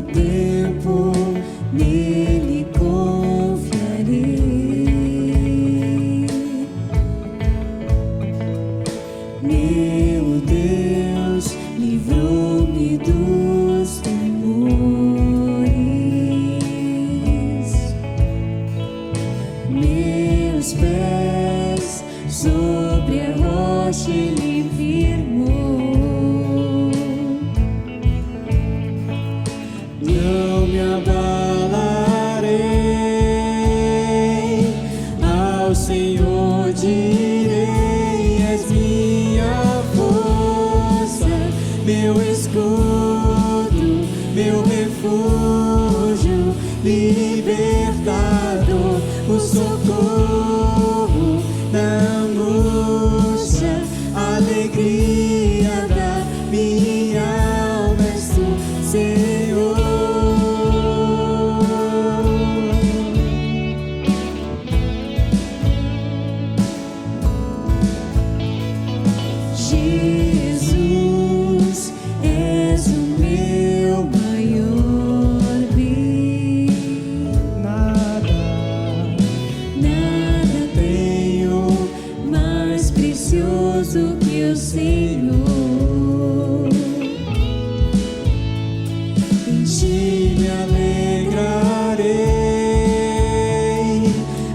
tempo nele confiarei. Meu Deus livrou-me dos temores. Meus pés sobre a rocha ele firmou. Não me abalarei, ao Senhor direi: és minha força, meu escudo, meu refúgio, libertador, o socorro na angústia, alegria da minha alma, és tu, Senhor. Jesus, és o meu maior bem. Nada tenho mais precioso que o Senhor. Em ti me alegrarei,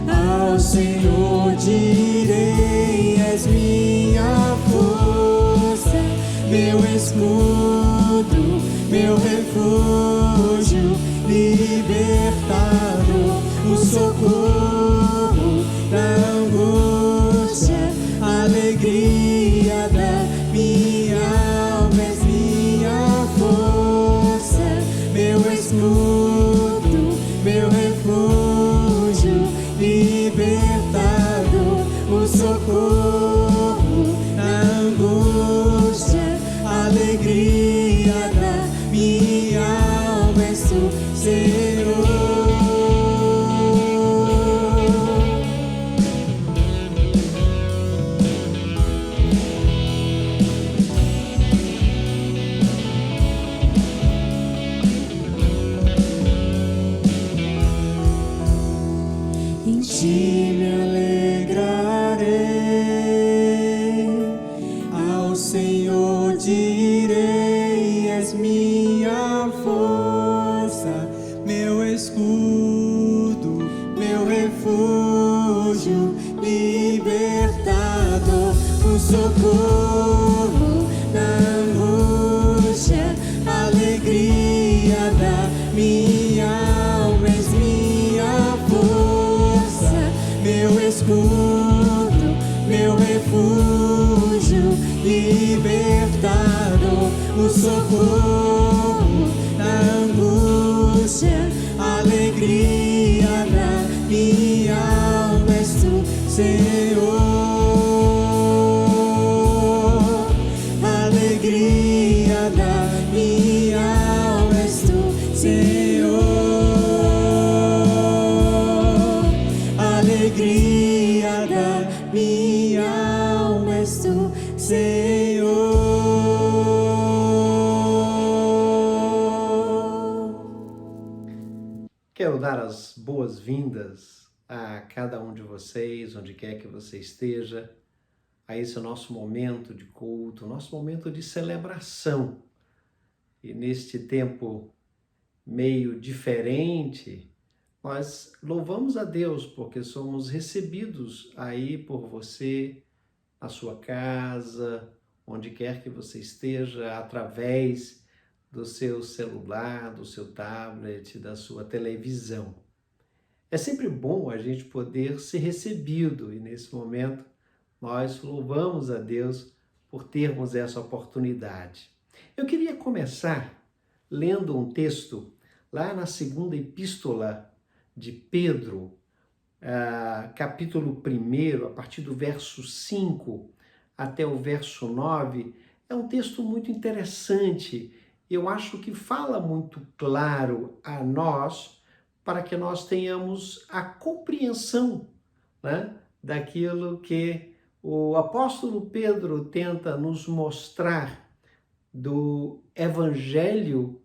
ao Senhor direi: és minha força, meu escudo, meu refúgio, libertador, o socorro na angústia, alegria da minha alma, és minha força, meu escudo, meu refúgio, libertador, o socorro na angústia, alegria da minha alma, és tu, Senhor. Em ti me alegrarei, ao Senhor direi: és minha força, meu escudo, meu refúgio, libertador, o socorro na angústia, alegria da minha alma, és minha força, meu escudo, meu refúgio, libertador, o socorro na angústia, alegria da minha alma, és tu, Senhor. Alegria da minha alma, és tu, Senhor. Alegria da minha alma, és tu, Senhor. Quero dar as boas-vindas a cada um de vocês, onde quer que você esteja, a esse nosso momento de culto, nosso momento de celebração. E neste tempo meio diferente, nós louvamos a Deus porque somos recebidos aí por você, na sua casa, onde quer que você esteja, através do seu celular, do seu tablet, da sua televisão. É sempre bom a gente poder ser recebido e nesse momento nós louvamos a Deus por termos essa oportunidade. Eu queria começar lendo um texto lá na segunda epístola de Pedro, capítulo 1, a partir do verso 5 até o verso 9. É um texto muito interessante. Eu acho que fala muito claro a nós para que nós tenhamos a compreensão, né, daquilo que o apóstolo Pedro tenta nos mostrar do Evangelho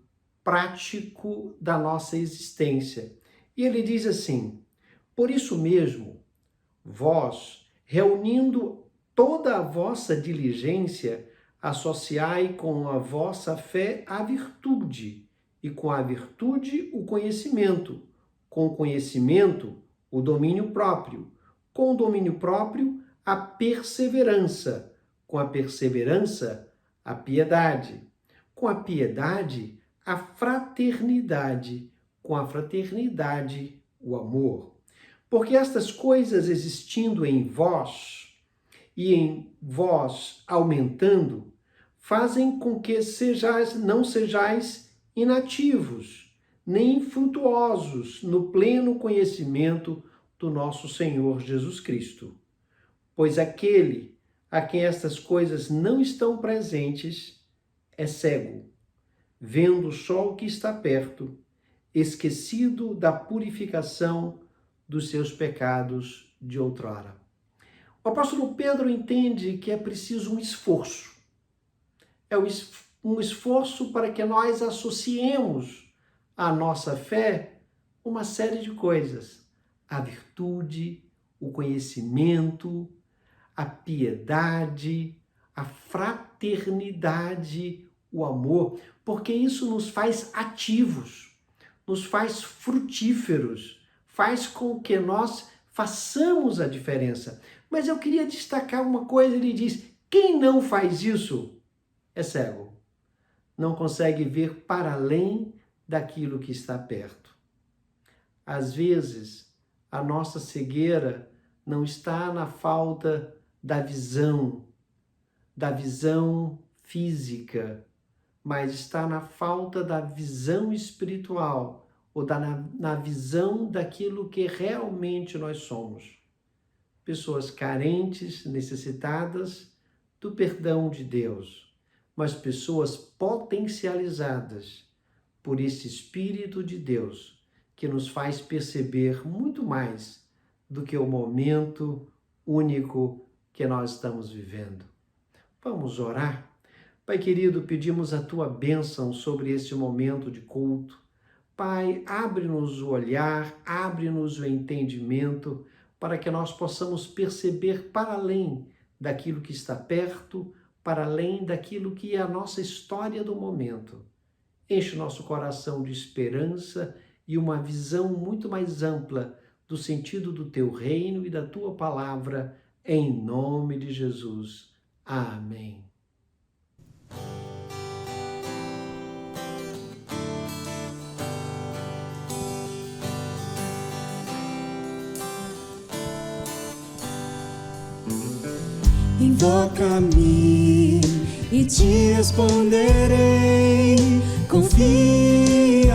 prático da nossa existência. E ele diz assim: por isso mesmo, vós, reunindo toda a vossa diligência, associai com a vossa fé a virtude, e com a virtude o conhecimento, com o conhecimento o domínio próprio, com o domínio próprio a perseverança, com a perseverança a piedade, com a piedade a fraternidade, com a fraternidade o amor. Porque estas coisas existindo em vós e em vós aumentando, fazem com que não sejais inativos, nem infrutuosos no pleno conhecimento do nosso Senhor Jesus Cristo. Pois aquele a quem estas coisas não estão presentes é cego, vendo só o que está perto, esquecido da purificação dos seus pecados de outrora. O apóstolo Pedro entende que é preciso um esforço. É um esforço para que nós associemos à nossa fé uma série de coisas: a virtude, o conhecimento, a piedade, a fraternidade, o amor, porque isso nos faz ativos, nos faz frutíferos, faz com que nós façamos a diferença. Mas eu queria destacar uma coisa, ele diz: quem não faz isso é cego, não consegue ver para além daquilo que está perto. Às vezes, a nossa cegueira não está na falta da visão física, mas está na falta da visão espiritual, ou na visão daquilo que realmente nós somos. Pessoas carentes, necessitadas do perdão de Deus, mas pessoas potencializadas por esse Espírito de Deus que nos faz perceber muito mais do que o momento único que nós estamos vivendo. Vamos orar? Pai querido, pedimos a Tua bênção sobre esse momento de culto. Pai, abre-nos o olhar, abre-nos o entendimento, para que nós possamos perceber para além daquilo que está perto, para além daquilo que é a nossa história do momento. Enche nosso coração de esperança e uma visão muito mais ampla do sentido do Teu reino e da Tua palavra, em nome de Jesus. Amém. Invoca-me e te responderei. Confia,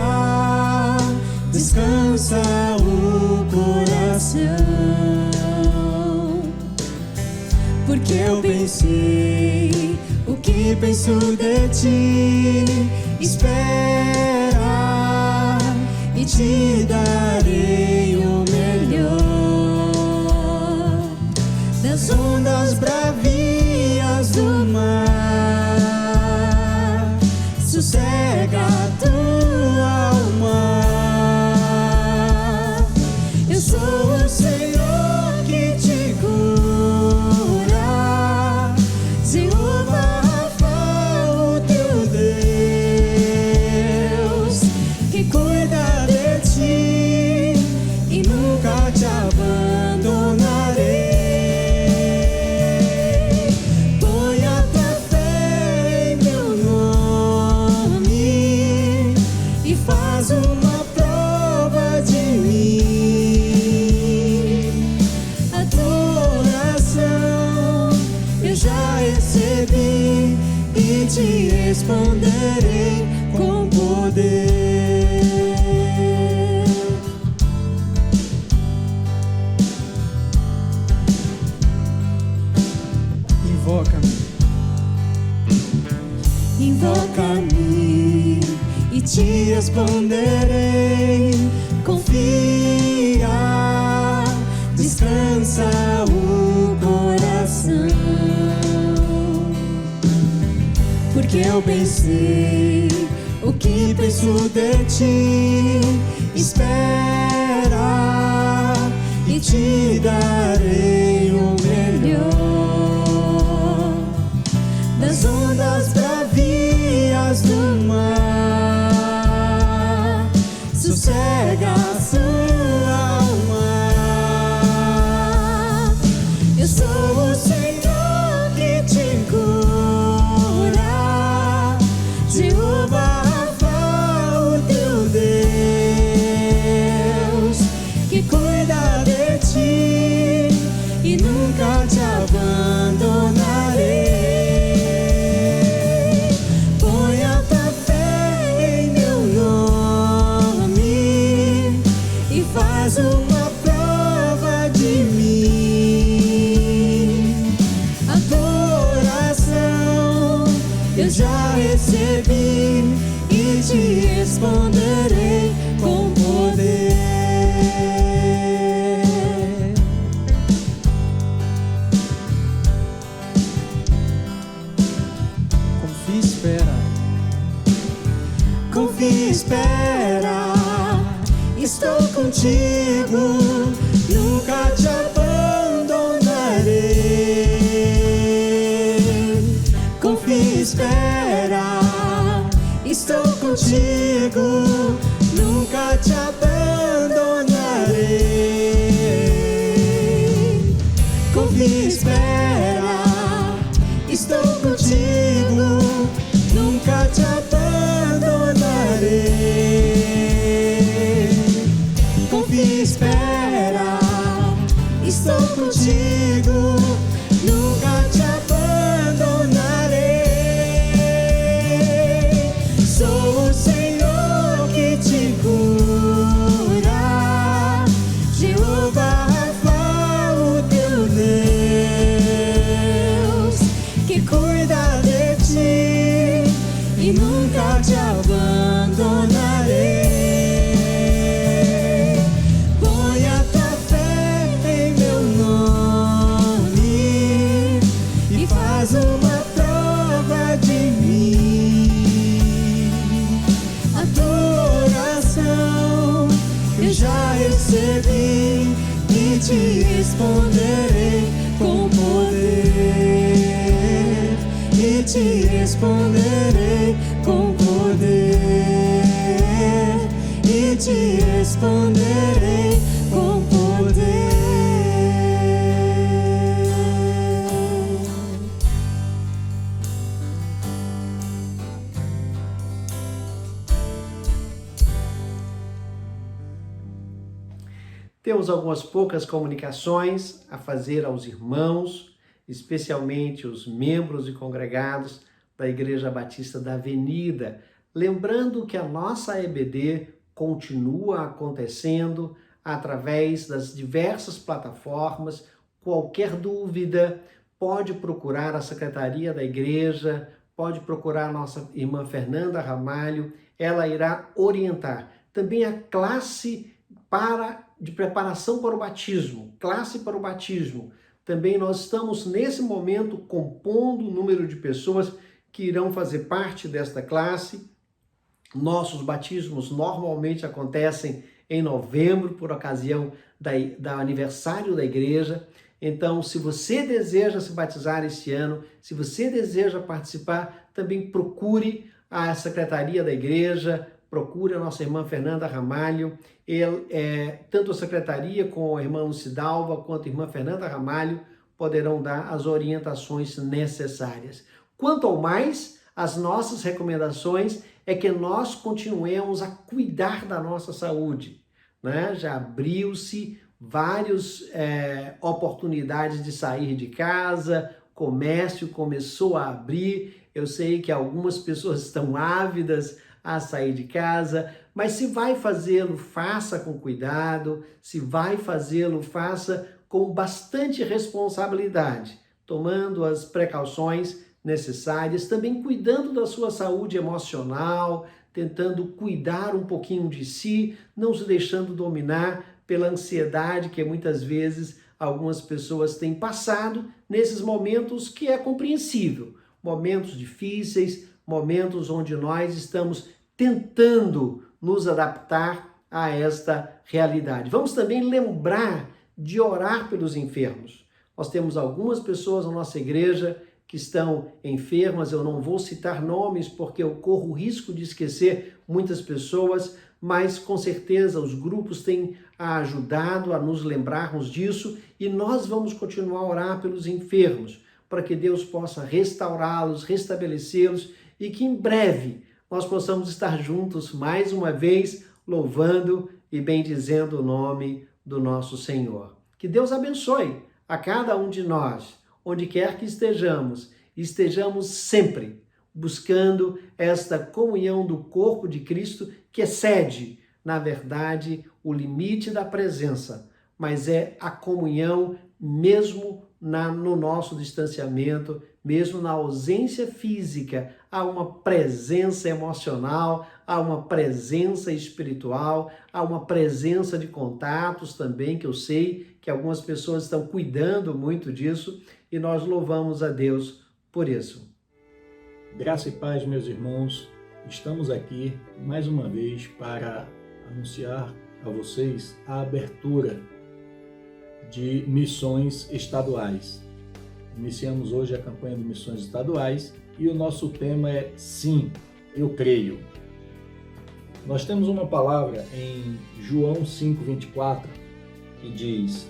descansa o coração, porque eu pensei o que penso de ti. Espera e te darei o melhor. Das ondas bravias do mar, sossega a tua alma. Eu sou o Senhor que te cura, Jeová Rafa, o teu Deus, que cuida de ti e nunca te abandonarei. Uma prova de mim, a tua oração eu já recebi e te responderei com poder. Invoca-me e te responderei. Confia, descansa o coração, porque eu pensei o que pensei preciso de ti. Espera e te darei o melhor das ondas bravias do mar. Sossega a sua alma. Eu sou o Senhor que te cura, Jeová Rafa, o teu Deus, que cuida de ti e nunca te abandonarei. Põe a tua fé em meu nome e faz uma prova de mim. Adoração eu já recebi e te responderei com poder. Confia e espera. Confia e espera. Estou contigo, nunca te abandonarei. Confia e espera. Estou contigo, nunca te abandonarei. Confia e espera. Estou contigo, nunca te abandonarei. Confia e espera. Estou contigo, nunca te abandonarei. Sou o Senhor que te cura, Jeová Rafa, o teu Deus, que cuida de ti e nunca te abandonarei. Põe a tua fé em meu nome e faz uma prova de mim. Adoração eu já recebi e te responderei com poder. E te responderei com poder. E te responderei com poder. Temos algumas poucas comunicações a fazer aos irmãos, especialmente os membros e congregados da Igreja Batista da Avenida, lembrando que a nossa EBD continua acontecendo através das diversas plataformas. Qualquer dúvida, pode procurar a Secretaria da Igreja, pode procurar a nossa irmã Fernanda Ramalho, ela irá orientar. Também a classe de preparação para o batismo, classe para o batismo. Também nós estamos nesse momento compondo o número de pessoas que irão fazer parte desta classe. Nossos batismos normalmente acontecem em novembro, por ocasião do aniversário da igreja. Então, se você deseja se batizar esse ano, se você deseja participar, também procure a Secretaria da Igreja, procure a nossa irmã Fernanda Ramalho. Tanto a Secretaria com a irmã Lucidalva quanto a irmã Fernanda Ramalho poderão dar as orientações necessárias. Quanto ao mais, as nossas recomendações é que nós continuemos a cuidar da nossa saúde, né? Já abriu-se várias oportunidades de sair de casa, comércio começou a abrir. Eu sei que algumas pessoas estão ávidas a sair de casa, mas se vai fazê-lo, faça com cuidado. Se vai fazê-lo, faça com bastante responsabilidade, tomando as precauções necessárias, também cuidando da sua saúde emocional, tentando cuidar um pouquinho de si, não se deixando dominar pela ansiedade que muitas vezes algumas pessoas têm passado nesses momentos, que é compreensível, momentos difíceis, momentos onde nós estamos tentando nos adaptar a esta realidade. Vamos também lembrar de orar pelos enfermos. Nós temos algumas pessoas na nossa igreja que estão enfermas, eu não vou citar nomes porque eu corro o risco de esquecer muitas pessoas, mas com certeza os grupos têm ajudado a nos lembrarmos disso e nós vamos continuar a orar pelos enfermos, para que Deus possa restaurá-los, restabelecê-los e que em breve nós possamos estar juntos mais uma vez, louvando e bendizendo o nome do nosso Senhor. Que Deus abençoe a cada um de nós, onde quer que estejamos sempre buscando esta comunhão do corpo de Cristo, que excede, na verdade, o limite da presença, mas é a comunhão mesmo no nosso distanciamento, mesmo na ausência física, há uma presença emocional, há uma presença espiritual, há uma presença de contatos também, que eu sei que algumas pessoas estão cuidando muito disso, e nós louvamos a Deus por isso. Graça e paz, meus irmãos, estamos aqui mais uma vez para anunciar a vocês a abertura de missões estaduais. Iniciamos hoje a campanha de missões estaduais e o nosso tema é Sim, eu creio. Nós temos uma palavra em João 5:24 que diz: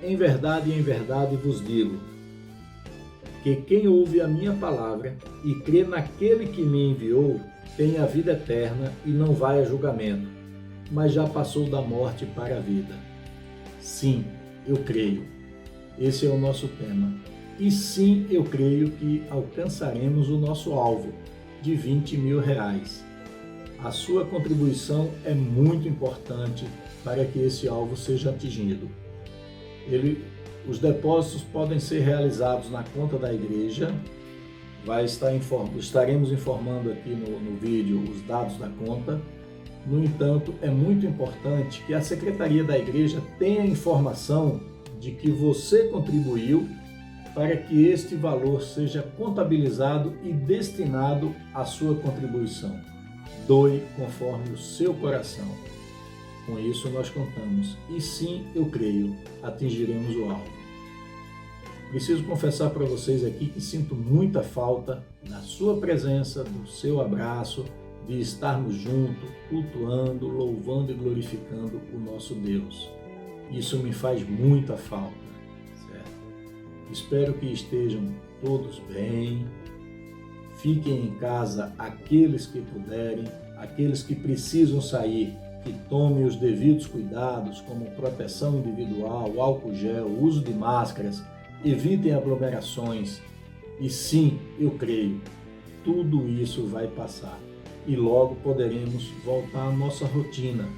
em verdade vos digo, que quem ouve a minha palavra e crê naquele que me enviou tem a vida eterna e não vai a julgamento, mas já passou da morte para a vida. Sim, eu creio. Esse é o nosso tema. E sim, eu creio que alcançaremos o nosso alvo de R$20.000. A sua contribuição é muito importante para que esse alvo seja atingido. Os depósitos podem ser realizados na conta da igreja. Estaremos informando aqui no vídeo os dados da conta. No entanto, é muito importante que a secretaria da igreja tenha informação de que você contribuiu para que este valor seja contabilizado e destinado à sua contribuição. Doe conforme o seu coração. Com isso nós contamos. E sim, eu creio, atingiremos o alvo. Preciso confessar para vocês aqui que sinto muita falta da sua presença, do seu abraço, de estarmos juntos, cultuando, louvando e glorificando o nosso Deus. Isso me faz muita falta, certo? Espero que estejam todos bem. Fiquem em casa aqueles que puderem, aqueles que precisam sair, que tomem os devidos cuidados, como proteção individual, álcool gel, uso de máscaras, evitem aglomerações. E sim, eu creio, tudo isso vai passar. E logo poderemos voltar à nossa rotina.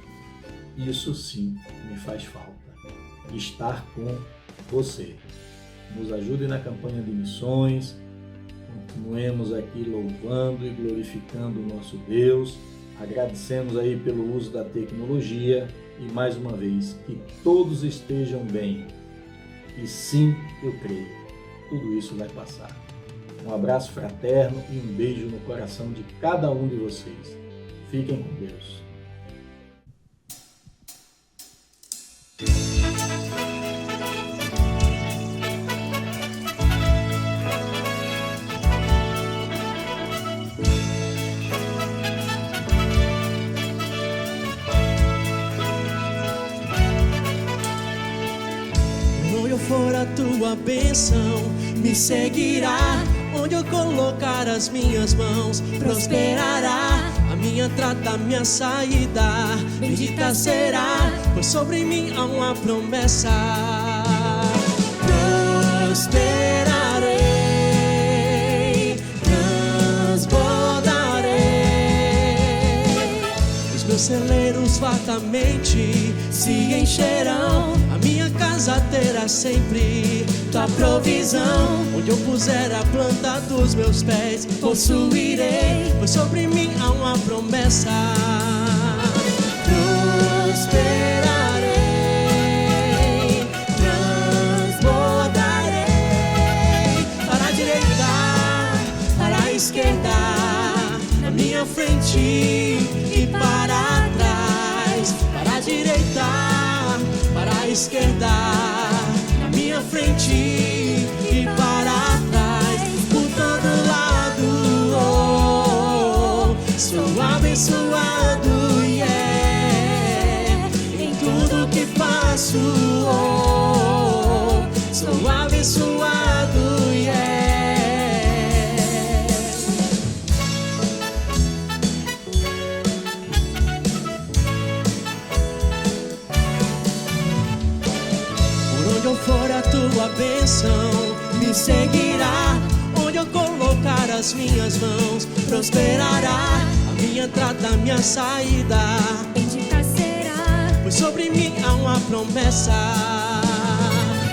Isso sim me faz falta. Estar com você. Nos ajude na campanha de missões. Continuemos aqui louvando e glorificando o nosso Deus. Agradecemos aí pelo uso da tecnologia. E mais uma vez, que todos estejam bem. E sim, eu creio. Tudo isso vai passar. Um abraço fraterno e um beijo no coração de cada um de vocês. Fiquem com Deus. Onde eu for a tua bênção me seguirá. Onde eu colocar as minhas mãos, prosperará. A minha entrada, a minha saída, bendita será, pois sobre mim há uma promessa. Prosperarei, transbordarei. Os meus celeiros fartamente se encherão. A minha casa terá sempre tua provisão. Onde eu puser a planta dos meus pés, possuirei, pois sobre mim há uma promessa. Prosperarei, transbordarei. Para a direita, para a esquerda, na minha frente frente e para trás, para a direita, para a esquerda, na minha frente e para trás, por todo lado. Sou abençoado, yeah, em tudo que faço. Sou abençoado, yeah. Onde eu for, a tua bênção me seguirá. Onde eu colocar as minhas mãos, prosperará. A minha entrada, a minha saída, bendita será. pois sobre mim há uma promessa.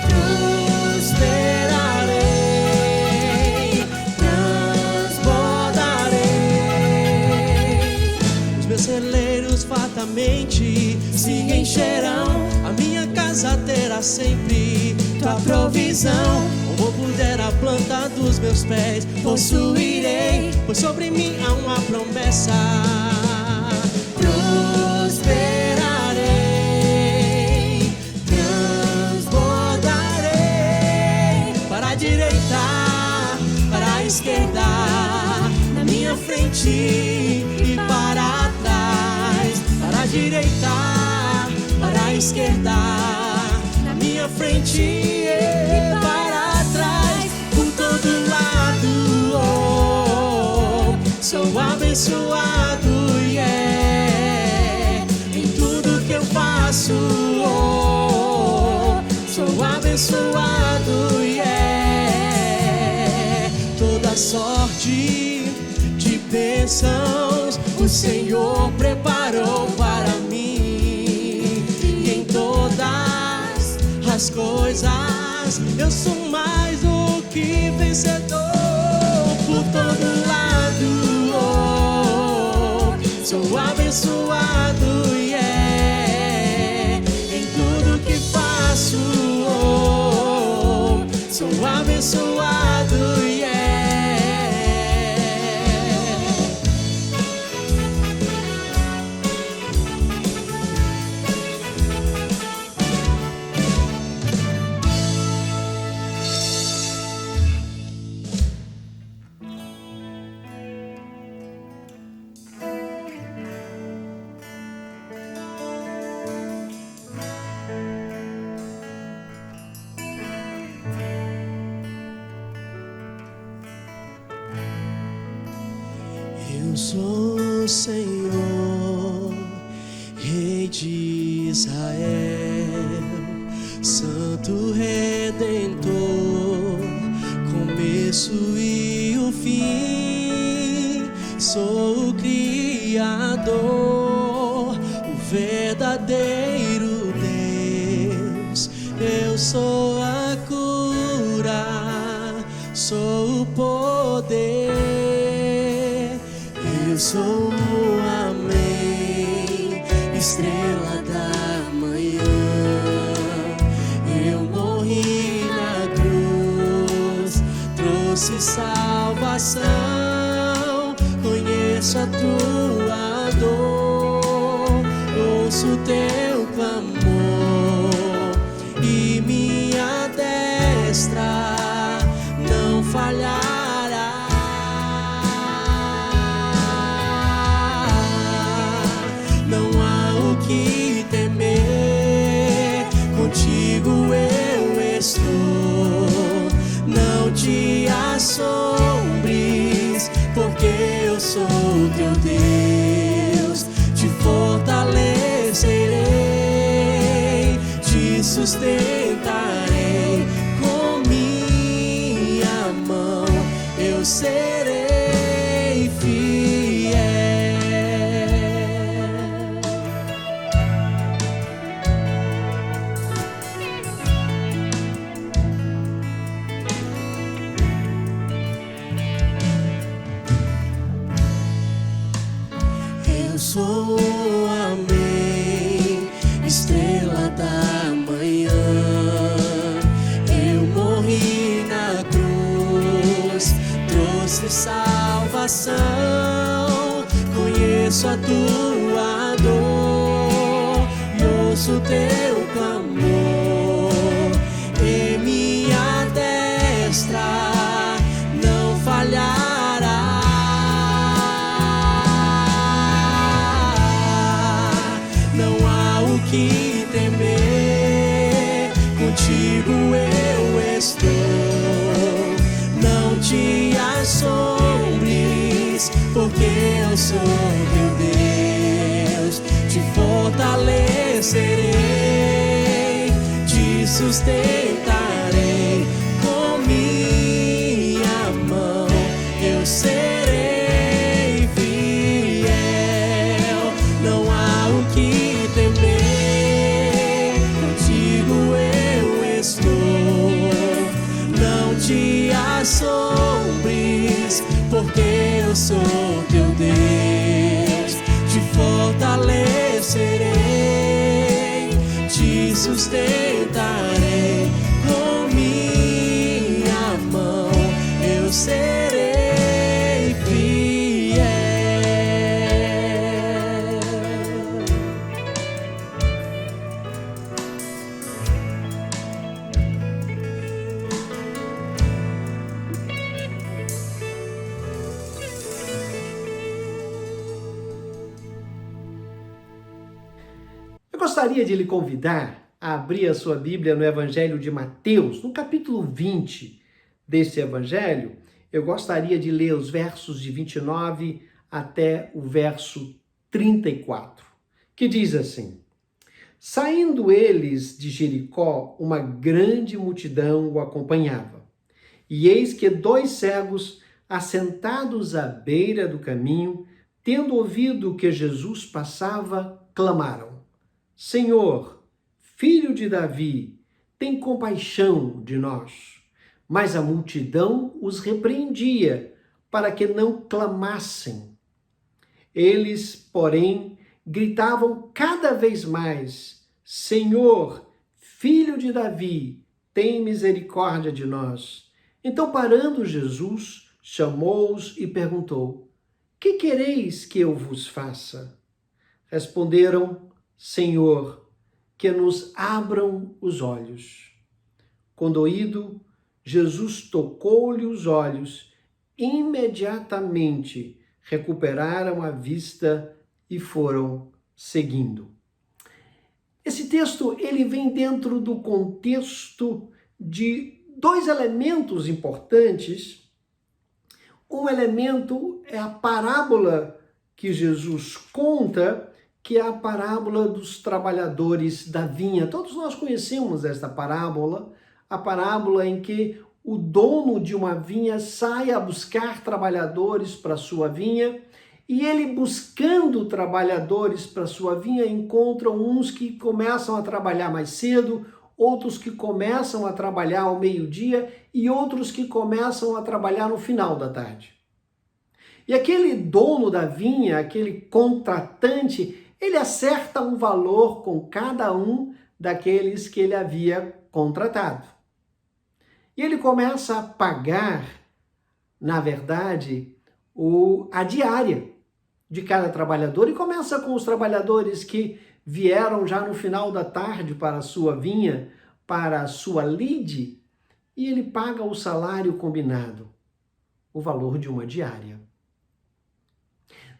Prosperarei, transbordarei. Os meus celeiros fartamente se encherão. A minha casa terá sempre tua provisão. Como puder a planta dos meus pés possuirei, pois sobre mim há uma promessa. Prosperarei, transbordarei. Para a direita, para a esquerda, na minha frente e para trás. Para a direita, para a esquerda, na minha frente e para trás, por todo lado. Sou abençoado, yeah, em tudo que eu faço. Sou abençoado, yeah. Toda sorte de bênçãos o Senhor preparou para mim. E em todas as coisas eu sou mais do que vencedor. Por todo lado sou abençoado, yeah, em tudo que faço. Sou abençoado, yeah. Eu sou o Senhor, Rei de Israel, Santo Redentor, começo e o fim. Sou o Criador, o verdadeiro Deus. Eu sou a cura, sou o poder. Eu sou o amém, estrela da manhã. Eu morri na cruz, trouxe salvação. Conheço a tua dor, ouço teu clamor, e minha destra não falhará. Que temer, contigo eu estou. Não te assombres, porque eu sou teu Deus. Te fortalecerei, te sustentarei com minha mão. Eu serei fiel. Eu sou o amém, estrela da manhã. Eu morri na cruz, trouxe salvação. Conheço conheço a tua dor e ouço teu clamor, e minha destra não falhará. Não há o que temer, contigo eu estou. Não te assombres, porque eu sou teu Deus. Te fortalecerei, te sustentarei com minha mão. Eu serei fiel, não há o que temer, contigo eu estou. Não te assombres, porque eu sou teu Deus. Te fortalecerei, te sustentarei com minha mão. Eu serei fiel. Eu gostaria de lhe convidar a abrir a sua Bíblia no Evangelho de Mateus, no capítulo 20 deste Evangelho. Eu gostaria de ler os versos de 29 até o verso 34, que diz assim: Saindo eles de Jericó, uma grande multidão o acompanhava. E eis que 2 cegos, assentados à beira do caminho, tendo ouvido que Jesus passava, clamaram: Senhor, filho de Davi, tem compaixão de nós. Mas a multidão os repreendia para que não clamassem. Eles, porém, gritavam cada vez mais: Senhor, filho de Davi, tem misericórdia de nós. Então, parando Jesus, chamou-os e perguntou: Que quereis que eu vos faça? Responderam: Senhor, que nos abram os olhos. Condoído, Jesus tocou-lhe os olhos. Imediatamente recuperaram a vista e foram seguindo. Esse texto ele vem dentro do contexto de 2 elementos importantes. Um elemento é a parábola que Jesus conta, que é a parábola dos trabalhadores da vinha. Todos nós conhecemos esta parábola, a parábola em que o dono de uma vinha sai a buscar trabalhadores para sua vinha, e ele, buscando trabalhadores para sua vinha, encontra uns que começam a trabalhar mais cedo, outros que começam a trabalhar ao meio-dia e outros que começam a trabalhar no final da tarde. E aquele dono da vinha, aquele contratante, ele acerta um valor com cada um daqueles que ele havia contratado. E ele começa a pagar, na verdade, a diária de cada trabalhador, e começa com os trabalhadores que vieram já no final da tarde para a sua vinha, para a sua lide, e ele paga o salário combinado, o valor de uma diária.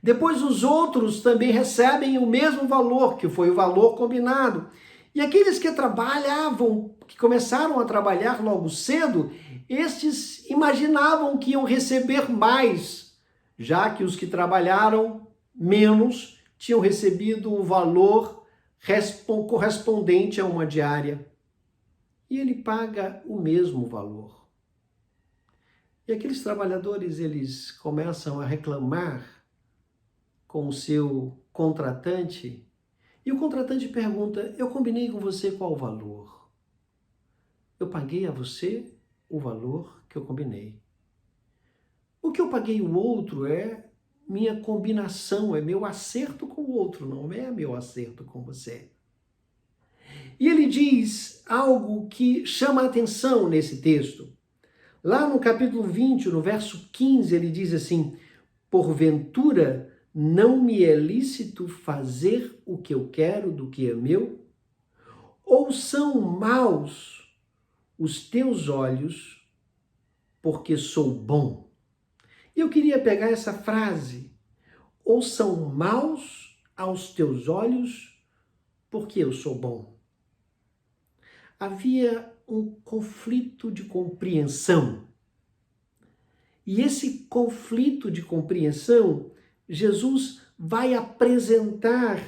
Depois os outros também recebem o mesmo valor, que foi o valor combinado. E aqueles que trabalhavam, que começaram a trabalhar logo cedo, estes imaginavam que iam receber mais, já que os que trabalharam menos tinham recebido o valor correspondente a uma diária. E ele paga o mesmo valor. E aqueles trabalhadores, eles começam a reclamar com o seu contratante, e o contratante pergunta: eu combinei com você qual o valor? Eu paguei a você o valor que eu combinei. O que eu paguei o outro é minha combinação, é meu acerto com o outro, não é meu acerto com você. E ele diz algo que chama a atenção nesse texto. Lá no capítulo 20, no verso 15, ele diz assim: porventura não me é lícito fazer o que eu quero do que é meu? Ou são maus os teus olhos, porque sou bom? Eu queria pegar essa frase, ou são maus aos teus olhos, porque eu sou bom. Havia um conflito de compreensão. E esse conflito de compreensão, Jesus vai apresentar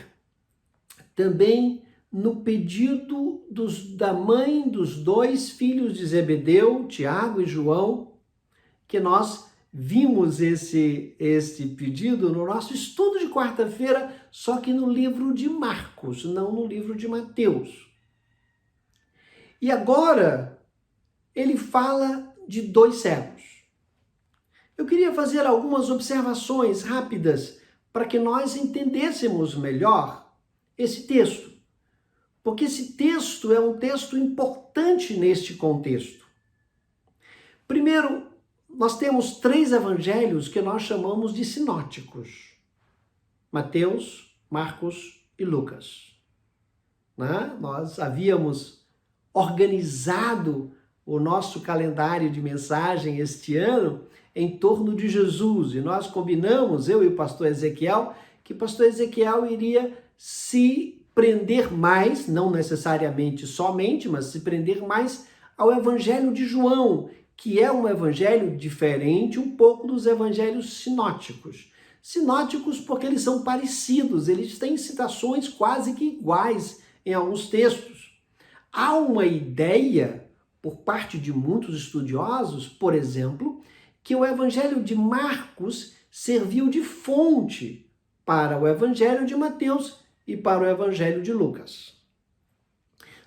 também no pedido da mãe dos 2 filhos de Zebedeu, Tiago e João, que nós vimos esse pedido no nosso estudo de quarta-feira, só que no livro de Marcos, não no livro de Mateus. E agora ele fala de 2 cegos. Eu queria fazer algumas observações rápidas para que nós entendêssemos melhor esse texto, porque esse texto é um texto importante neste contexto. Primeiro, nós temos 3 evangelhos que nós chamamos de sinóticos: Mateus, Marcos e Lucas. Nós havíamos organizado o nosso calendário de mensagem este ano em torno de Jesus, e nós combinamos, eu e o pastor Ezequiel, que o pastor Ezequiel iria se prender mais, não necessariamente somente, mas se prender mais ao Evangelho de João, que é um evangelho diferente um pouco dos evangelhos sinóticos. Sinóticos porque eles são parecidos, eles têm citações quase que iguais em alguns textos. Há uma ideia, por parte de muitos estudiosos, por exemplo, que o Evangelho de Marcos serviu de fonte para o Evangelho de Mateus e para o Evangelho de Lucas.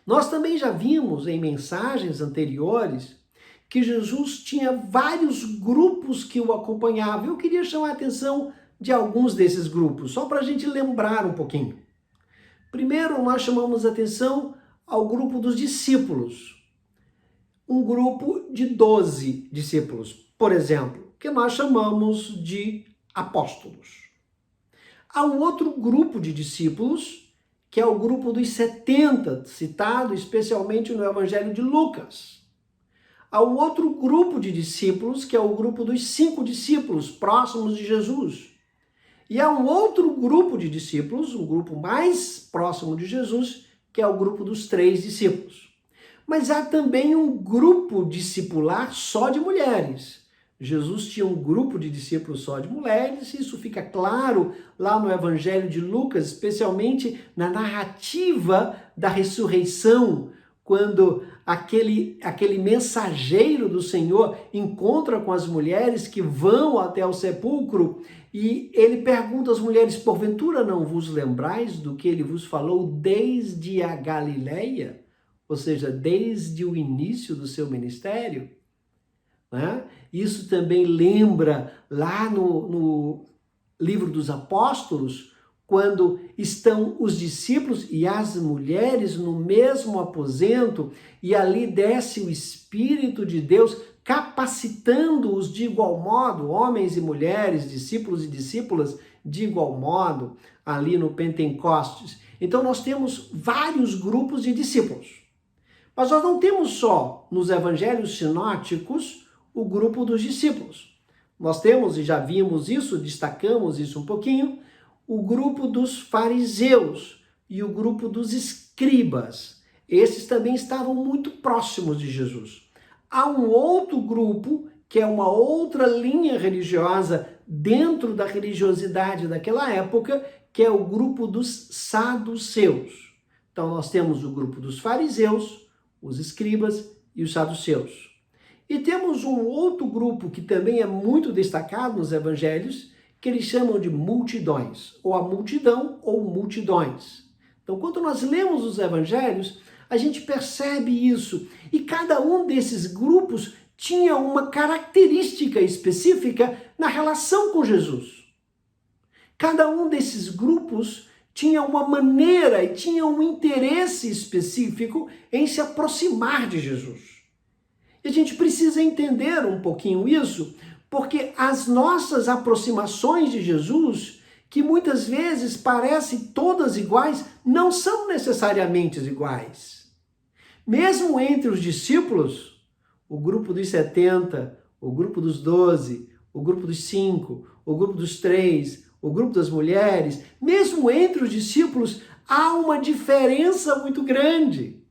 Nós também já vimos em mensagens anteriores que Jesus tinha vários grupos que o acompanhavam. Eu queria chamar a atenção de alguns desses grupos, só para a gente lembrar um pouquinho. Primeiro, nós chamamos a atenção ao grupo dos discípulos. Um grupo de 12 discípulos, por exemplo, que nós chamamos de apóstolos. Há um outro grupo de discípulos, que é o grupo dos 70, citado especialmente no Evangelho de Lucas. Há um outro grupo de discípulos, que é o grupo dos 5 discípulos próximos de Jesus. E há um outro grupo de discípulos, um grupo mais próximo de Jesus, que é o grupo dos 3 discípulos. Mas há também um grupo discipular só de mulheres. Jesus tinha um grupo de discípulos só de mulheres, isso fica claro lá no Evangelho de Lucas, especialmente na narrativa da ressurreição, quando aquele mensageiro do Senhor encontra com as mulheres que vão até o sepulcro e ele pergunta às mulheres: porventura não vos lembrais do que ele vos falou desde a Galileia? Ou seja, desde o início do seu ministério? Isso também lembra lá no livro dos Apóstolos, quando estão os discípulos e as mulheres no mesmo aposento e ali desce o Espírito de Deus capacitando-os de igual modo, homens e mulheres, discípulos e discípulas de igual modo, ali no Pentecostes. Então nós temos vários grupos de discípulos. Mas nós não temos só nos evangelhos sinóticos o grupo dos discípulos. Nós temos, e já vimos isso, destacamos isso um pouquinho, o grupo dos fariseus e o grupo dos escribas. Esses também estavam muito próximos de Jesus. Há um outro grupo, que é uma outra linha religiosa dentro da religiosidade daquela época, que é o grupo dos saduceus. Então nós temos o grupo dos fariseus, os escribas e os saduceus. E temos um outro grupo que também é muito destacado nos evangelhos, que eles chamam de multidões, ou a multidão ou multidões. Então, quando nós lemos os evangelhos, a gente percebe isso. E cada um desses grupos tinha uma característica específica na relação com Jesus. Cada um desses grupos tinha uma maneira e tinha um interesse específico em se aproximar de Jesus. E a gente precisa entender um pouquinho isso, porque as nossas aproximações de Jesus, que muitas vezes parecem todas iguais, não são necessariamente iguais. Mesmo entre os discípulos, o grupo dos 70, o grupo dos 12, o grupo dos 5, o grupo dos 3, o grupo das mulheres, mesmo entre os discípulos, há uma diferença muito grande.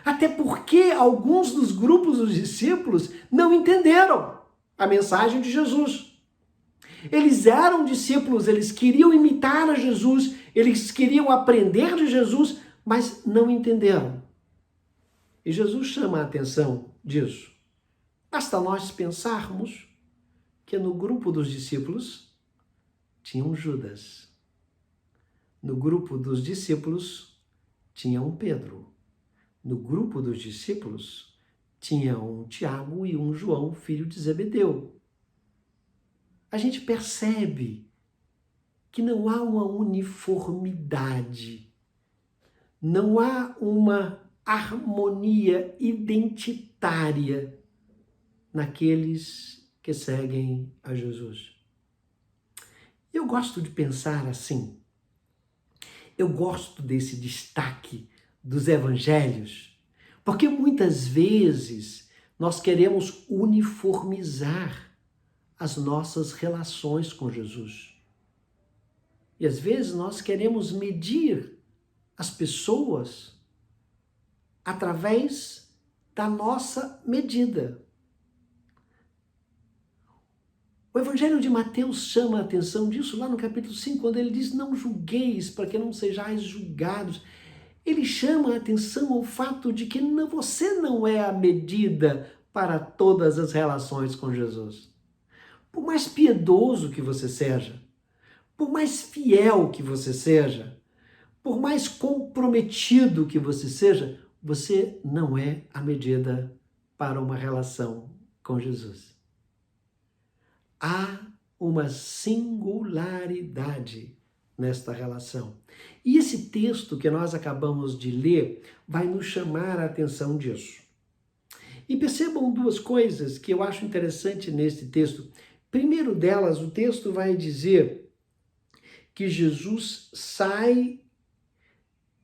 Até porque alguns dos grupos dos discípulos não entenderam a mensagem de Jesus. Eles eram discípulos, eles queriam imitar a Jesus, eles queriam aprender de Jesus, mas não entenderam. E Jesus chama a atenção disso. Basta nós pensarmos que no grupo dos discípulos tinha um Judas. No grupo dos discípulos tinha um Pedro. No grupo dos discípulos tinha um Tiago e um João, filho de Zebedeu. A gente percebe que não há uma uniformidade, não há uma harmonia identitária naqueles que seguem a Jesus. Eu gosto de pensar assim. Eu gosto desse destaque dos evangelhos, porque muitas vezes nós queremos uniformizar as nossas relações com Jesus. E às vezes nós queremos medir as pessoas através da nossa medida. O Evangelho de Mateus chama a atenção disso lá no capítulo 5, quando ele diz: não julgueis para que não sejais julgados. Ele chama a atenção ao fato de que você não é a medida para todas as relações com Jesus. Por mais piedoso que você seja, por mais fiel que você seja, por mais comprometido que você seja, você não é a medida para uma relação com Jesus. Há uma singularidade nesta relação. E esse texto que nós acabamos de ler vai nos chamar a atenção disso. E percebam duas coisas que eu acho interessante neste texto. Primeiro delas, o texto vai dizer que Jesus sai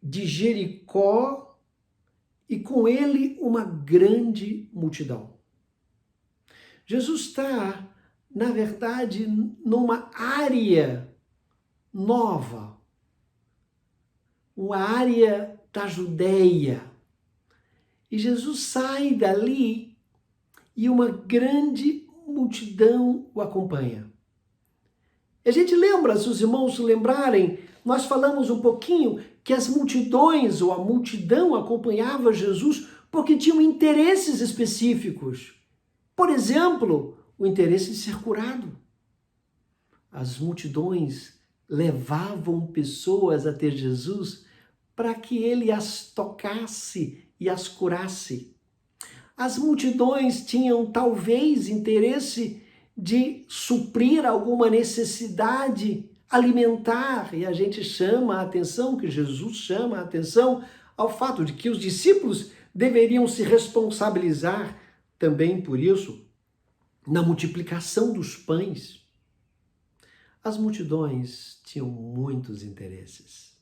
de Jericó e com ele uma grande multidão. Jesus está, na verdade, numa área nova, uma área da Judéia. E Jesus sai dali e uma grande multidão o acompanha. A gente lembra, se os irmãos lembrarem, nós falamos um pouquinho que as multidões ou a multidão acompanhava Jesus porque tinham interesses específicos. Por exemplo, o interesse de ser curado. As multidões levavam pessoas até Jesus para que ele as tocasse e as curasse. As multidões tinham talvez interesse de suprir alguma necessidade alimentar, e a gente chama a atenção, que Jesus chama a atenção ao fato de que os discípulos deveriam se responsabilizar também por isso, na multiplicação dos pães. As multidões tinham muitos interesses.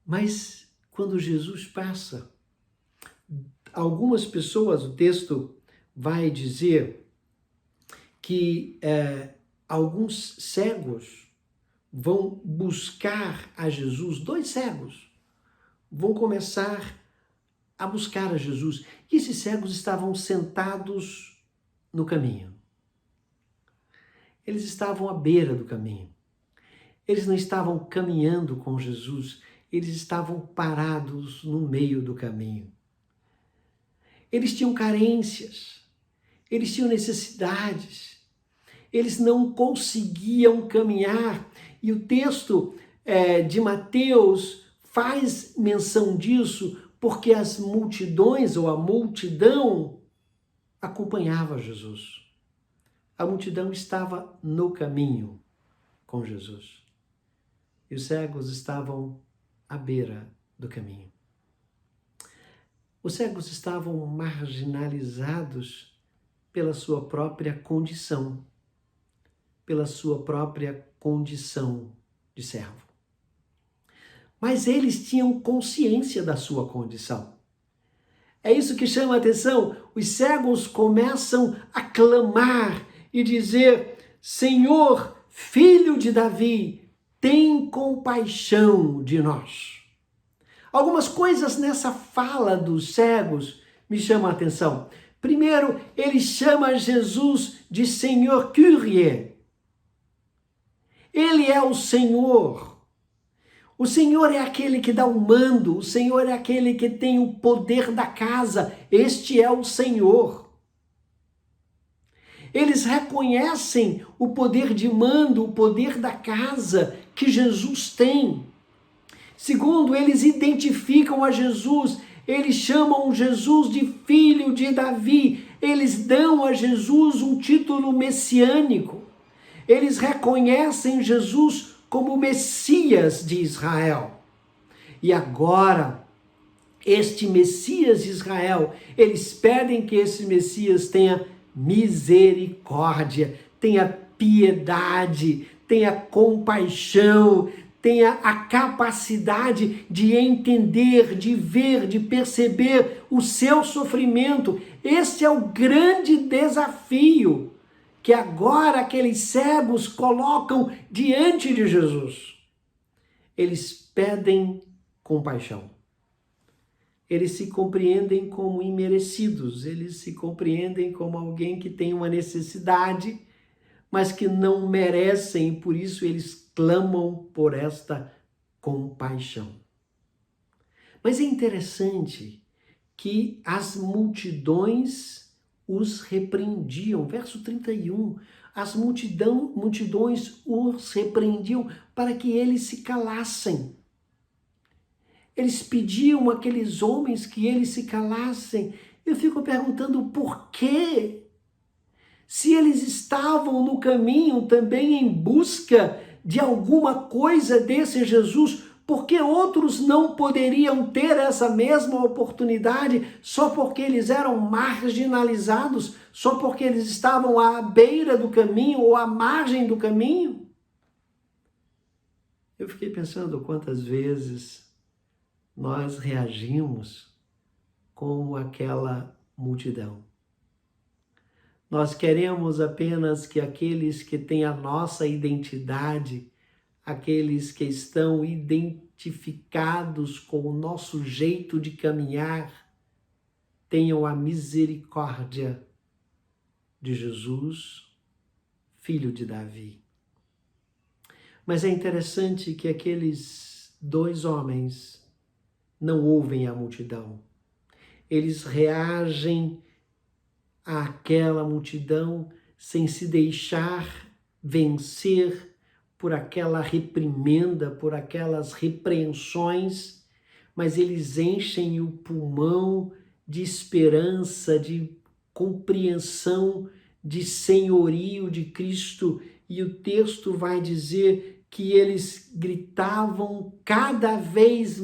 Mas quando Jesus passa, algumas pessoas, o texto vai dizer que alguns cegos vão buscar a Jesus, 2 cegos vão começar a buscar a Jesus. E esses cegos estavam sentados no caminho. Eles estavam à beira do caminho. Eles não estavam caminhando com Jesus, eles estavam parados no meio do caminho. Eles tinham carências, eles tinham necessidades, eles não conseguiam caminhar. E o texto de Mateus faz menção disso porque as multidões ou a multidão acompanhava Jesus. A multidão estava no caminho com Jesus. E os cegos estavam à beira do caminho. Os cegos estavam marginalizados pela sua própria condição, pela sua própria condição de servo. Mas eles tinham consciência da sua condição. É isso que chama a atenção. Os cegos começam a clamar e dizer: Senhor, filho de Davi, tem compaixão de nós. Algumas coisas nessa fala dos cegos me chamam a atenção. Primeiro, ele chama Jesus de Senhor Kyrie. Ele é o Senhor. O Senhor é aquele que dá o mando, o Senhor é aquele que tem o poder da casa. Este é o Senhor. Eles reconhecem o poder de mando, o poder da casa que Jesus tem. Segundo, eles identificam a Jesus, eles chamam Jesus de filho de Davi, eles dão a Jesus um título messiânico. Eles reconhecem Jesus como o Messias de Israel. E agora, este Messias de Israel, eles pedem que esse Messias tenha misericórdia, tenha piedade, tenha compaixão, tenha a capacidade de entender, de ver, de perceber o seu sofrimento. Este é o grande desafio que agora aqueles cegos colocam diante de Jesus. Eles pedem compaixão. Eles se compreendem como imerecidos, eles se compreendem como alguém que tem uma necessidade, mas que não merecem, por isso eles clamam por esta compaixão. Mas é interessante que as multidões os repreendiam. Verso 31, as multidões os repreendiam para que eles se calassem. Eles pediam àqueles homens que eles se calassem. Eu fico perguntando por quê? Se eles estavam no caminho também em busca de alguma coisa desse Jesus, por que outros não poderiam ter essa mesma oportunidade só porque eles eram marginalizados, só porque eles estavam à beira do caminho ou à margem do caminho? Eu fiquei pensando quantas vezes nós reagimos como aquela multidão. Nós queremos apenas que aqueles que têm a nossa identidade, aqueles que estão identificados com o nosso jeito de caminhar, tenham a misericórdia de Jesus, filho de Davi. Mas é interessante que aqueles dois homens não ouvem a multidão. Eles reagem àquela multidão sem se deixar vencer por aquela reprimenda, por aquelas repreensões, mas eles enchem o pulmão de esperança, de compreensão, de senhorio de Cristo, e o texto vai dizer que eles gritavam cada vez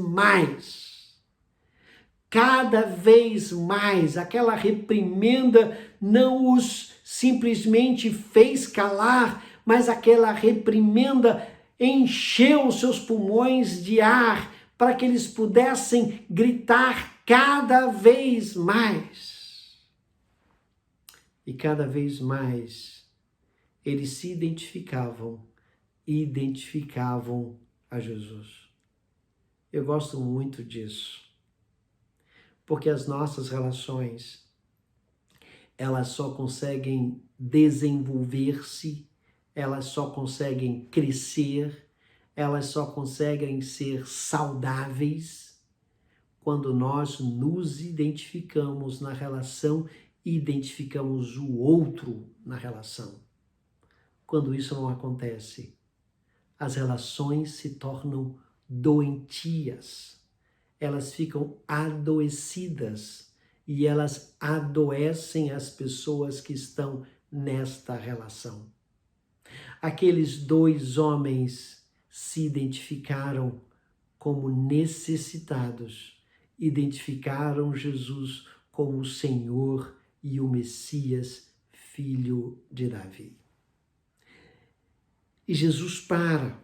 mais, aquela reprimenda não os simplesmente fez calar, mas aquela reprimenda encheu os seus pulmões de ar para que eles pudessem gritar cada vez mais. E cada vez mais eles se identificavam a Jesus. Eu gosto muito disso, porque as nossas relações, elas só conseguem desenvolver-se, elas só conseguem crescer, elas só conseguem ser saudáveis quando nós nos identificamos na relação e identificamos o outro na relação. Quando isso não acontece, as relações se tornam doentias, elas ficam adoecidas e elas adoecem as pessoas que estão nesta relação. Aqueles dois homens se identificaram como necessitados, identificaram Jesus como o Senhor e o Messias, filho de Davi. E Jesus para.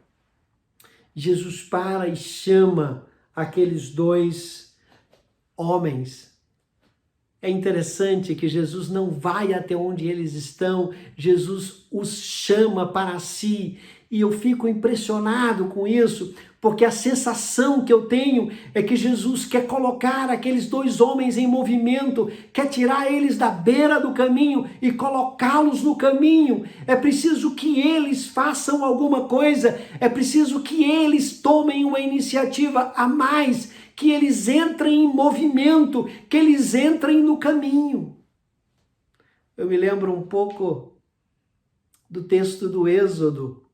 Jesus para e chama aqueles dois homens. É interessante que Jesus não vai até onde eles estão, Jesus os chama para si. E eu fico impressionado com isso, porque a sensação que eu tenho é que Jesus quer colocar aqueles dois homens em movimento, quer tirar eles da beira do caminho e colocá-los no caminho. É preciso que eles façam alguma coisa, é preciso que eles tomem uma iniciativa a mais, que eles entrem em movimento, que eles entrem no caminho. Eu me lembro um pouco do texto do Êxodo,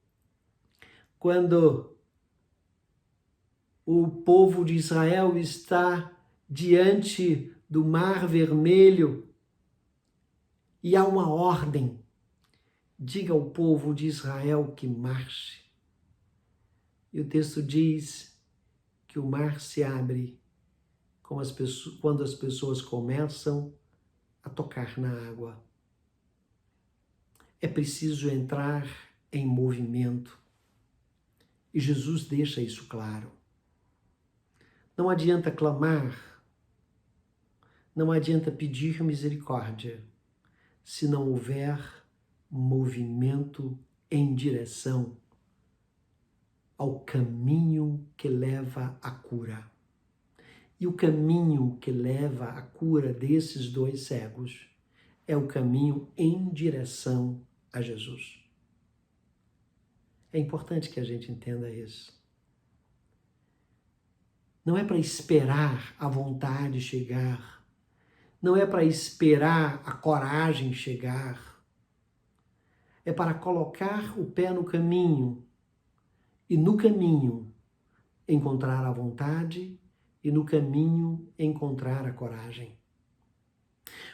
quando o povo de Israel está diante do Mar Vermelho e há uma ordem: diga ao povo de Israel que marche. E o texto diz que o mar se abre quando as pessoas começam a tocar na água. É preciso entrar em movimento. E Jesus deixa isso claro. Não adianta clamar, não adianta pedir misericórdia, se não houver movimento em direção ao caminho que leva à cura. E o caminho que leva à cura desses dois cegos é o caminho em direção a Jesus. É importante que a gente entenda isso. Não é para esperar a vontade chegar, não é para esperar a coragem chegar, é para colocar o pé no caminho e no caminho encontrar a vontade e no caminho encontrar a coragem.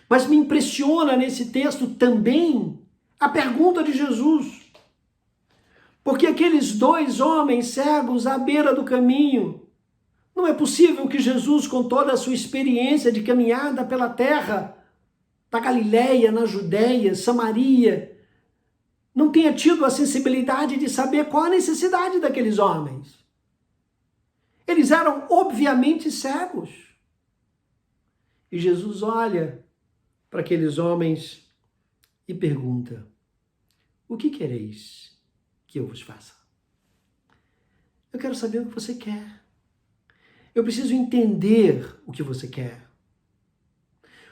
Mas me impressiona nesse texto também a pergunta de Jesus. Porque aqueles dois homens cegos à beira do caminho, não é possível que Jesus, com toda a sua experiência de caminhada pela terra, da Galileia, na Judéia, Samaria, não tenha tido a sensibilidade de saber qual a necessidade daqueles homens. Eles eram obviamente cegos. E Jesus olha para aqueles homens e pergunta: o que quereis que eu vos faça? Eu quero saber o que você quer. Eu preciso entender o que você quer.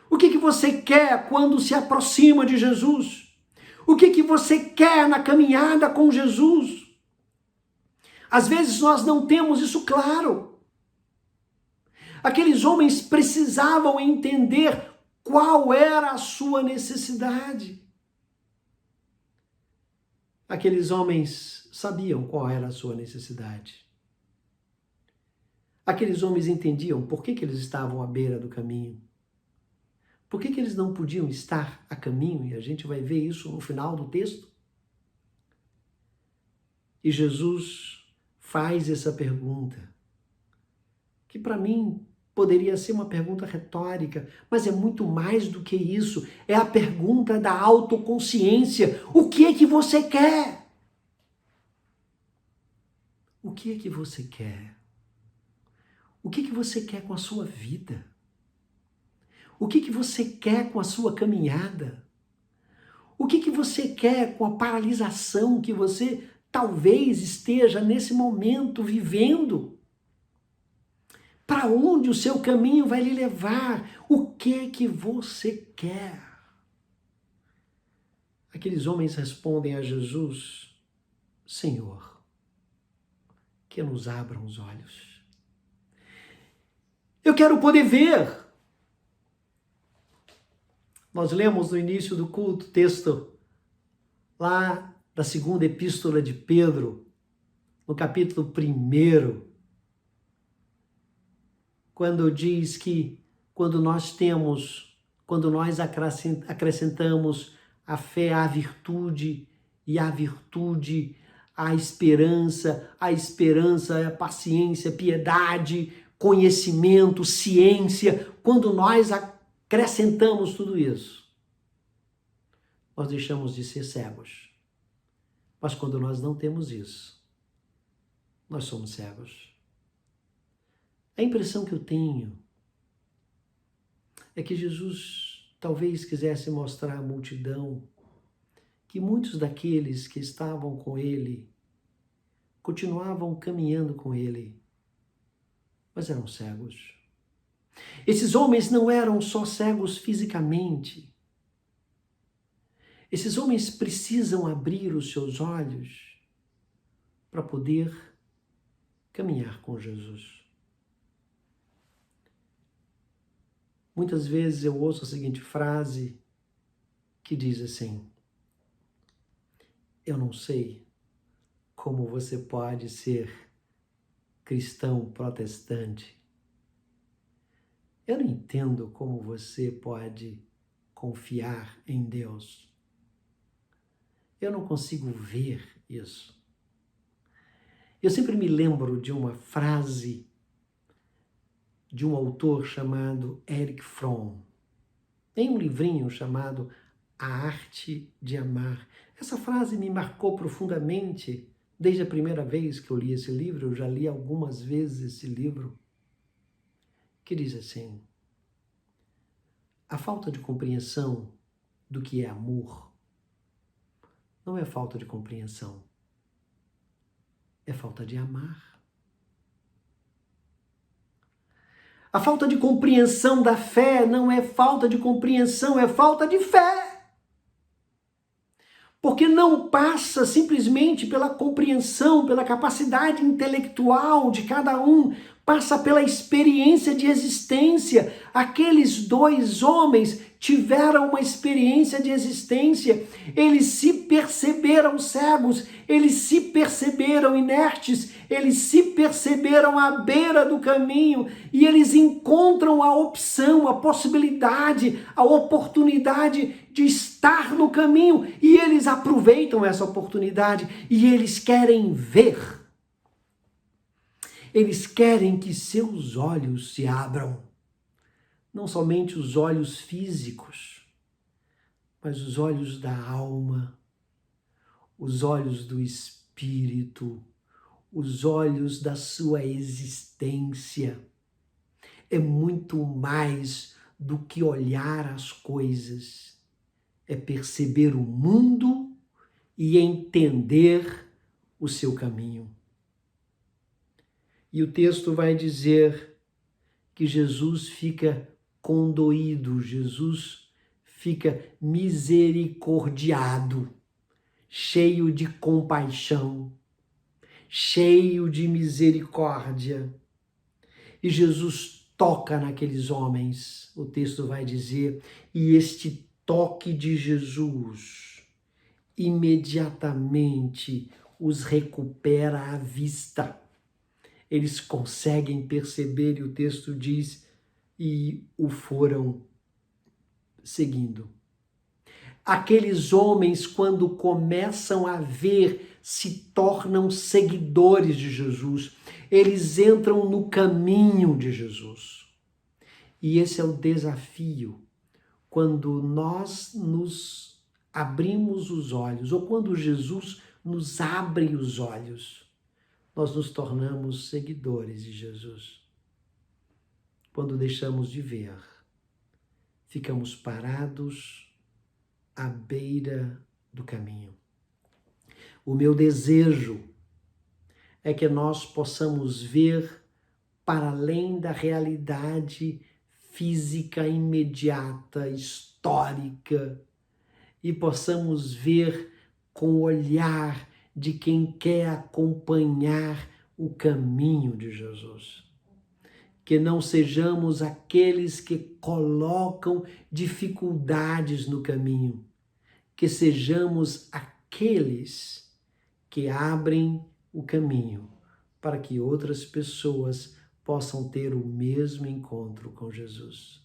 O que você quer quando se aproxima de Jesus? O que você quer na caminhada com Jesus? Às vezes nós não temos isso claro. Aqueles homens precisavam entender qual era a sua necessidade. Aqueles homens sabiam qual era a sua necessidade. Aqueles homens entendiam por que eles estavam à beira do caminho. Por que eles não podiam estar a caminho? E a gente vai ver isso no final do texto. E Jesus faz essa pergunta, que para mim poderia ser uma pergunta retórica, mas é muito mais do que isso. É a pergunta da autoconsciência. O que é que você quer? O que é que você quer? O que é que você quer com a sua vida? O que é que você quer com a sua caminhada? O que é que você quer com a paralisação que você talvez esteja nesse momento vivendo? Para onde o seu caminho vai lhe levar? O que que você quer? Aqueles homens respondem a Jesus: Senhor, que nos abram os olhos. Eu quero poder ver. Nós lemos no início do culto texto lá da segunda epístola de Pedro, no capítulo 1, quando diz que quando nós acrescentamos a fé à virtude, e a virtude à esperança, a esperança é paciência, piedade, conhecimento, ciência, quando nós acrescentamos tudo isso, nós deixamos de ser cegos. Mas quando nós não temos isso, nós somos cegos. A impressão que eu tenho é que Jesus talvez quisesse mostrar à multidão que muitos daqueles que estavam com ele continuavam caminhando com ele, mas eram cegos. Esses homens não eram só cegos fisicamente. Esses homens precisam abrir os seus olhos para poder caminhar com Jesus. Muitas vezes eu ouço a seguinte frase que diz assim: eu não sei como você pode ser cristão protestante. Eu não entendo como você pode confiar em Deus. Eu não consigo ver isso. Eu sempre me lembro de uma frase de um autor chamado Erich Fromm. Tem um livrinho chamado A Arte de Amar. Essa frase me marcou profundamente desde a primeira vez que eu li esse livro. Eu já li algumas vezes esse livro, que diz assim: a falta de compreensão do que é amor não é falta de compreensão, é falta de amar. A falta de compreensão da fé não é falta de compreensão, é falta de fé. Porque não passa simplesmente pela compreensão, pela capacidade intelectual de cada um, passa pela experiência de existência. Aqueles dois homens tiveram uma experiência de existência, eles se perceberam cegos, eles se perceberam inertes, eles se perceberam à beira do caminho e eles encontram a opção, a possibilidade, a oportunidade de estar no caminho e eles aproveitam essa oportunidade e eles querem ver. Eles querem que seus olhos se abram. Não somente os olhos físicos, mas os olhos da alma, os olhos do espírito, os olhos da sua existência. É muito mais do que olhar as coisas, é perceber o mundo e entender o seu caminho. E o texto vai dizer que Jesus fica condoído, Jesus fica misericordiado, cheio de compaixão, cheio de misericórdia. E Jesus toca naqueles homens, o texto vai dizer, e este toque de Jesus imediatamente os recupera a vista. Eles conseguem perceber, e o texto diz, e o foram seguindo. Aqueles homens, quando começam a ver, se tornam seguidores de Jesus. Eles entram no caminho de Jesus. E esse é o desafio. Quando nós nos abrimos os olhos, ou quando Jesus nos abre os olhos, nós nos tornamos seguidores de Jesus. Quando deixamos de ver, ficamos parados à beira do caminho. O meu desejo é que nós possamos ver para além da realidade física imediata, histórica, e possamos ver com o olhar de quem quer acompanhar o caminho de Jesus. Que não sejamos aqueles que colocam dificuldades no caminho, que sejamos aqueles que abrem o caminho para que outras pessoas possam ter o mesmo encontro com Jesus.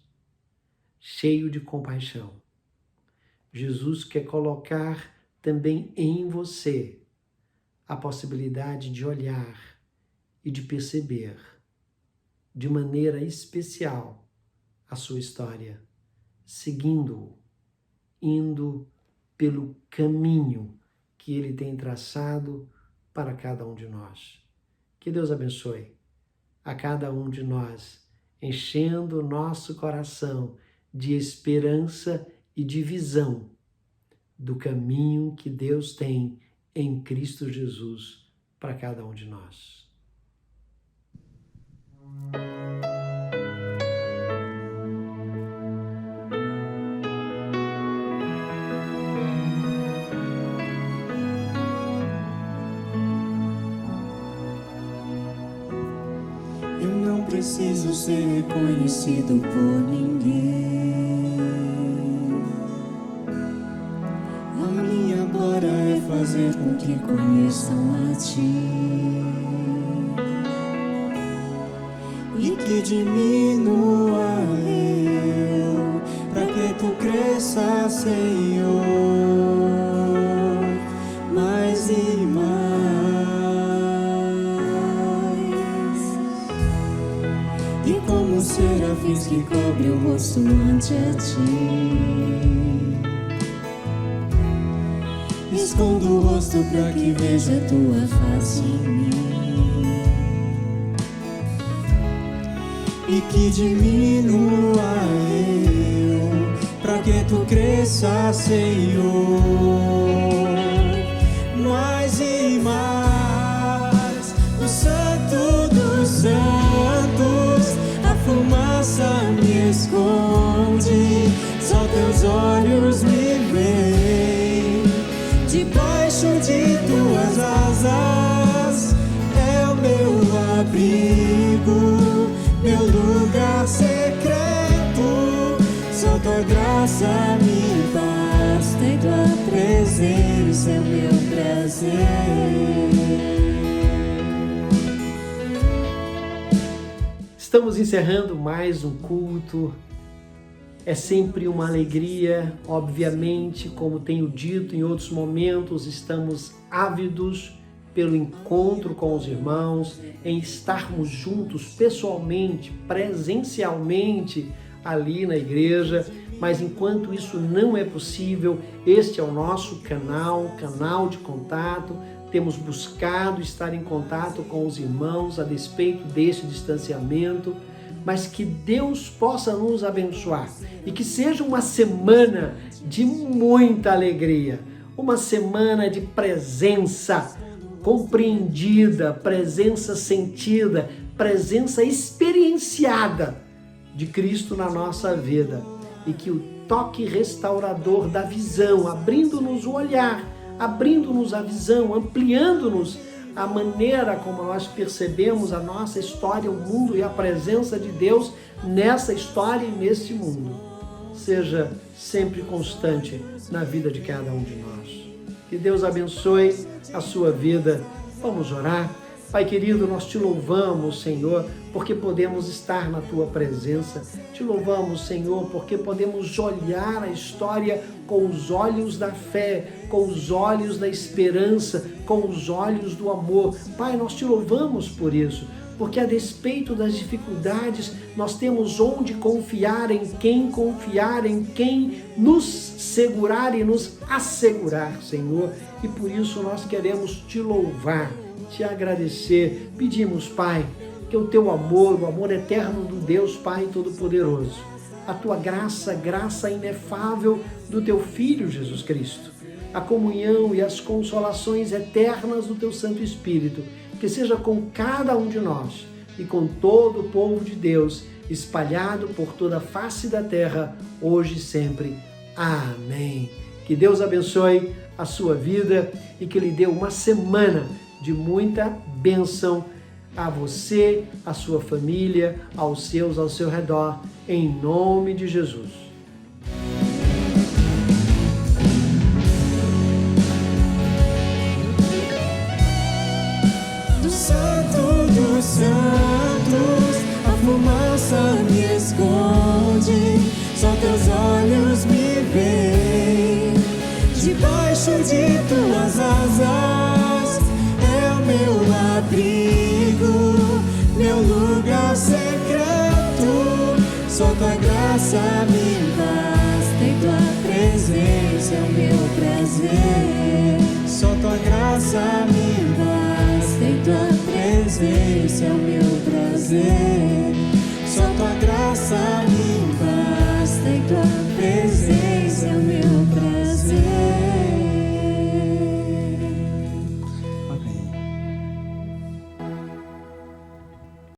Cheio de compaixão, Jesus quer colocar também em você a possibilidade de olhar e de perceber de maneira especial a sua história, seguindo-o, indo pelo caminho que Ele tem traçado para cada um de nós. Que Deus abençoe a cada um de nós, enchendo o nosso coração de esperança e de visão do caminho que Deus tem em Cristo Jesus para cada um de nós. Eu não preciso ser reconhecido por ninguém. A minha glória é fazer com que conheçam a Ti e que diminua eu, para que Tu cresça, Senhor, mais e mais. E como serafins que cobre o rosto ante a Ti, escondo o rosto para que veja a Tua face em mim e que diminua eu, para que Tu cresça, Senhor, mais e mais. O Santo dos Santos, a fumaça me esconde, só Teus olhos me veem. Debaixo de Tuas asas é o meu abrigo, meu lugar secreto. Só Tua graça me basta e Tua presença é o meu prazer. Estamos encerrando mais um culto. É sempre uma alegria, obviamente, como tenho dito em outros momentos, estamos ávidos pelo encontro com os irmãos, em estarmos juntos pessoalmente, presencialmente ali na igreja, mas enquanto isso não é possível, este é o nosso canal de contato. Temos buscado estar em contato com os irmãos a despeito deste distanciamento, mas que Deus possa nos abençoar e que seja uma semana de muita alegria, uma semana de presença compreendida, presença sentida, presença experienciada de Cristo na nossa vida, e que o toque restaurador da visão, abrindo-nos o olhar, abrindo-nos a visão, ampliando-nos a maneira como nós percebemos a nossa história, o mundo e a presença de Deus nessa história e nesse mundo, seja sempre constante na vida de cada um de nós. Que Deus abençoe a sua vida. Vamos orar. Pai querido, nós Te louvamos, Senhor, porque podemos estar na Tua presença. Te louvamos, Senhor, porque podemos olhar a história com os olhos da fé, com os olhos da esperança, com os olhos do amor. Pai, nós Te louvamos por isso, porque a despeito das dificuldades, nós temos onde confiar, em quem nos segurar e nos assegurar, Senhor. E por isso nós queremos Te louvar, Te agradecer. Pedimos, Pai, que o Teu amor, o amor eterno do Deus Pai Todo-Poderoso, a Tua graça inefável do Teu Filho Jesus Cristo, a comunhão e as consolações eternas do Teu Santo Espírito, que seja com cada um de nós e com todo o povo de Deus, espalhado por toda a face da terra, hoje e sempre. Amém. Que Deus abençoe a sua vida e que lhe dê uma semana de muita bênção a você, a sua família, aos seus ao seu redor, em nome de Jesus. Do Santo dos Santos, a fumaça me esconde, só Teus olhos me veem. Debaixo de Tuas asas é o meu abrigo, meu lugar secreto. Só Tua graça me basta e Tua presença é o meu prazer. Só casamento.